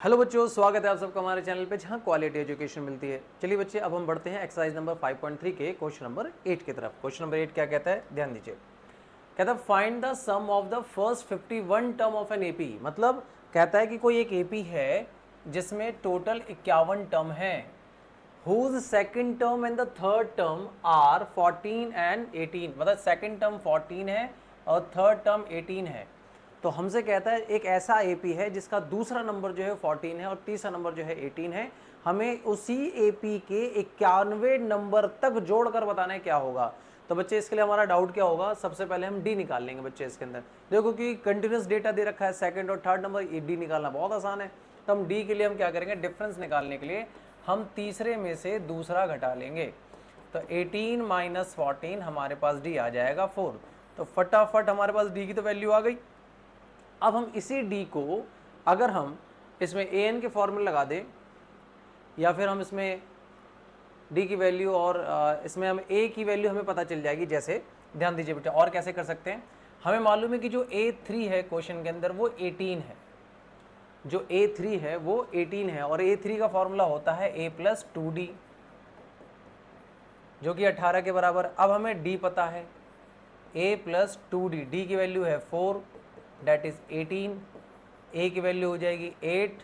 Hello बच्चों, स्वागत है आप सबका हमारे चैनल पे जहां क्वालिटी एजुकेशन मिलती है। चलिए बच्चे, अब हम बढ़ते हैं एक्सरसाइज नंबर 5.3 के क्वेश्चन नंबर 8 की तरफ। क्वेश्चन नंबर 8 क्या कहता है, ध्यान दीजिए। कहता है find the sum of the first 51 term of an AP. मतलब कहता है कि कोई एक एपी है जिसमें टोटल 51 टर्म है, whose second term and the third term are 14 and 18। मतलब सेकेंड टर्म 14 है और थर्ड टर्म 18 है। तो हमसे कहता है एक ऐसा एपी है जिसका दूसरा नंबर जो है 14 है और तीसरा नंबर जो है 18 है। हमें उसी एपी के 91वें नंबर तक जोड़कर बताना है क्या होगा। तो बच्चे इसके लिए हमारा डाउट क्या होगा, सबसे पहले हम डी निकाल लेंगे। बच्चे इसके अंदर देखो कि कंटिन्यूस डेटा दे रखा है, सेकंड और थर्ड नंबर, डी निकालना बहुत आसान है। तो हम डी के लिए हम क्या करेंगे, डिफरेंस निकालने के लिए हम तीसरे में से दूसरा घटा लेंगे। तो 18 माइनस 14 हमारे पास डी आ जाएगा 4। तो फटाफट हमारे पास डी की तो वैल्यू आ गई। अब हम इसी d को अगर हम इसमें an के फॉर्मूले लगा दें या फिर हम इसमें d की वैल्यू और इसमें हम a की वैल्यू हमें पता चल जाएगी। जैसे ध्यान दीजिए बेटा, और कैसे कर सकते हैं, हमें मालूम है कि जो a3 है क्वेश्चन के अंदर वो 18 है। जो a3 है वो 18 है और a3 का फॉर्मूला होता है a प्लस 2d जो कि 18 के बराबर। अब हमें d पता है a प्लस 2d, d की वैल्यू है 4 डेट इज 18, a की वैल्यू हो जाएगी 8,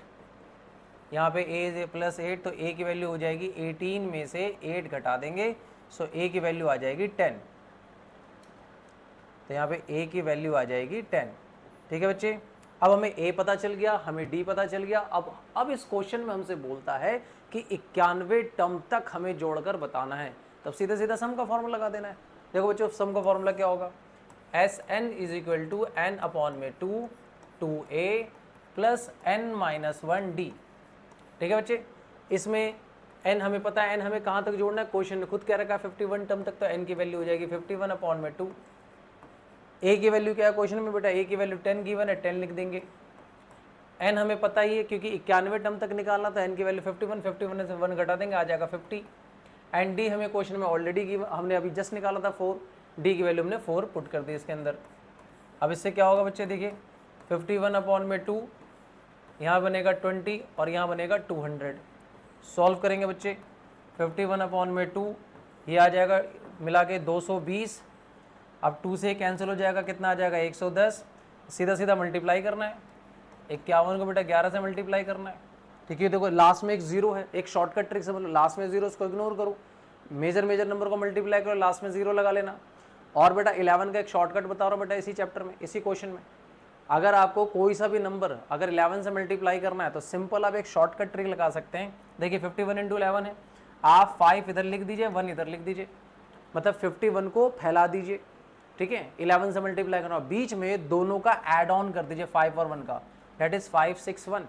यहाँ पे a प्लस 8 तो a की वैल्यू हो जाएगी 18 में से 8 घटा देंगे, सो a की वैल्यू आ जाएगी 10। तो यहाँ पे a की वैल्यू आ जाएगी 10। ठीक है बच्चे, अब हमें a पता चल गया, हमें d पता चल गया। अब इस क्वेश्चन में हमसे बोलता है कि 91 टर्म तक हमें जोड़कर बताना है। तब सीधा सीधा सम का फॉर्मूला लगा देना है। देखो बच्चों, सम का फॉर्मूला क्या होगा, s n is equal to n upon में 2a plus n minus 1d। ठीक है बच्चे, इसमें n हमें पता है, n हमें कहाँ तक जोड़ना है, क्वेश्चन ने खुद कह रखा है 51 टर्म तक, तो n की वैल्यू हो जाएगी 51 अपॉन में 2। a की वैल्यू क्या है क्वेश्चन में बेटा, a की वैल्यू 10 गिवन है, 10 लिख देंगे। n हमें पता ही है क्योंकि 91 टर्म तक निकालना था, n की वैल्यू 51 से 1 घटा देंगे, आ जाएगा 50। एंड d हमें क्वेश्चन में ऑलरेडी हमने अभी जस्ट निकाला था 4, डी की वैल्यू हमने 4 पुट कर दी इसके अंदर। अब इससे क्या होगा बच्चे, देखिए 51 अपॉन में 2, यहाँ बनेगा 20 और यहाँ बनेगा 200। सॉल्व करेंगे बच्चे, 51 अपॉन में 2 ये आ जाएगा मिला के 220। अब 2 से कैंसिल हो जाएगा, कितना आ जाएगा 110। सीधा सीधा मल्टीप्लाई करना है, 51 को बेटा 11 से मल्टीप्लाई करना है। ठीक है, देखो लास्ट में एक जीरो है, एक शॉर्टकट ट्रिक से मतलब लास्ट में जीरो, इसको इग्नोर करो, मेजर नंबर को मल्टीप्लाई करो, लास्ट में जीरो लगा लेना। और बेटा 11 का एक शॉर्टकट बता रहा हूँ बेटा, इसी चैप्टर में, इसी क्वेश्चन में, अगर आपको कोई सा भी नंबर अगर 11 से मल्टीप्लाई करना है तो सिंपल आप एक शॉर्टकट ट्रिक लगा सकते हैं। देखिए 51 इंटू 11 है, आप 5 इधर लिख दीजिए, 1 इधर लिख दीजिए, मतलब 51 को फैला दीजिए। ठीक है, 11 से मल्टीप्लाई करना, बीच में दोनों का एड ऑन कर दीजिए 5 और 1 का, डेट इज 561।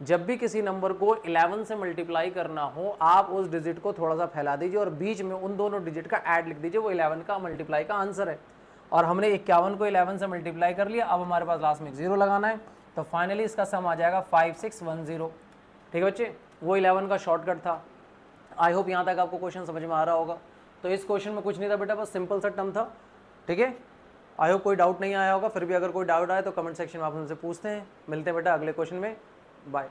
जब भी किसी नंबर को 11 से मल्टीप्लाई करना हो, आप उस डिजिट को थोड़ा सा फैला दीजिए और बीच में उन दोनों डिजिट का ऐड लिख दीजिए, वो 11 का मल्टीप्लाई का आंसर है। और हमने 51 को 11 से मल्टीप्लाई कर लिया, अब हमारे पास लास्ट में जीरो लगाना है, तो फाइनली इसका सम आ जाएगा 5610। ठीक है बच्चे, वो 11 का शॉर्टकट था। आई होप यहाँ तक आपको क्वेश्चन समझ में आ रहा होगा। तो इस क्वेश्चन में कुछ नहीं था बेटा, बस सिंपल सा टर्म था। ठीक है, आई होप कोई डाउट नहीं आया होगा। फिर भी अगर कोई डाउट आए तो कमेंट सेक्शन में आप हमसे पूछते हैं। मिलते हैं बेटा अगले क्वेश्चन में, बाय।